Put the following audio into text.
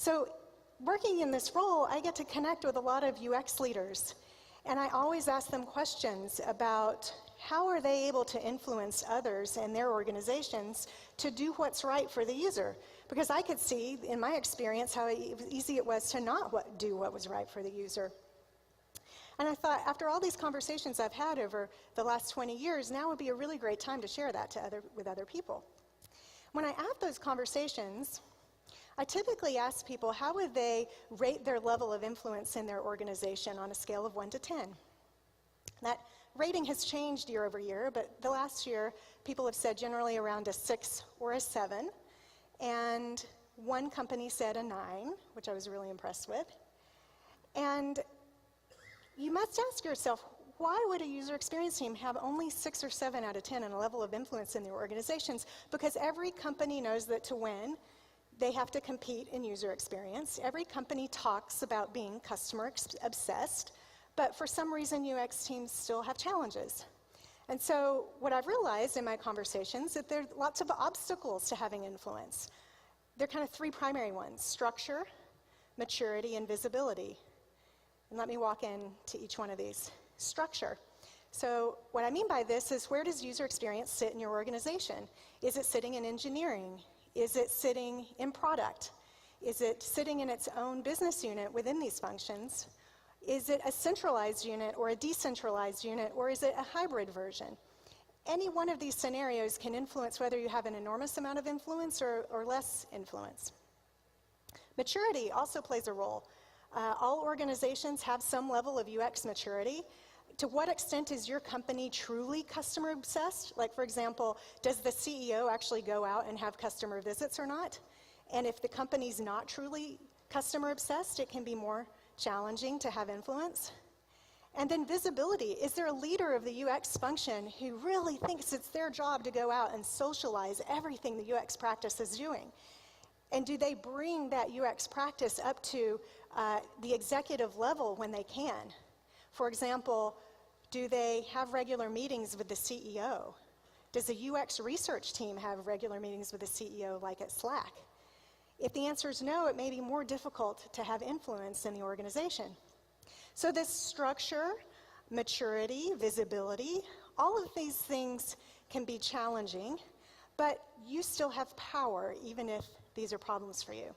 So working in this role, I get to connect with a lot of UX leaders, and I always ask them questions about how are they able to influence others in their organizations to do what's right for the user? Because I could see, in my experience, how easy it was to not do what was right for the user. And I thought, after all these conversations I've had over the last 20 years, now would be a really great time to share that with other people. When I have those conversations, I typically ask people how would they rate their level of influence in their organization on a scale of 1 to 10. That rating has changed year over year, but the last year people have said generally around a 6 or a 7, and one company said a 9, which I was really impressed with. And you must ask yourself, why would a user experience team have only 6 or 7 out of 10 in a level of influence in their organizations? Because every company knows that to win, they have to compete in user experience. Every company talks about being customer obsessed, but for some reason UX teams still have challenges. And so what I've realized in my conversations is that there are lots of obstacles to having influence. There are kind of 3 primary ones: structure, maturity, and visibility. And let me walk into each one of these. Structure. So what I mean by this is, where does user experience sit in your organization? Is it sitting in engineering? Is it sitting in product? Is it sitting in its own business unit within these functions? Is it a centralized unit or a decentralized unit, or is it a hybrid version? Any one of these scenarios can influence whether you have an enormous amount of influence or less influence. Maturity also plays a role. All organizations have some level of UX maturity. To what extent is your company truly customer obsessed? Like, for example, does the CEO actually go out and have customer visits or not? And if the company's not truly customer obsessed, it can be more challenging to have influence. And then visibility. Is there a leader of the UX function who really thinks it's their job to go out and socialize everything the UX practice is doing? And do they bring that UX practice up to the executive level when they can? For example, do they have regular meetings with the CEO? Does the UX research team have regular meetings with the CEO, like at Slack? If the answer is no, it may be more difficult to have influence in the organization. So this structure, maturity, visibility, all of these things can be challenging, but you still have power even if these are problems for you.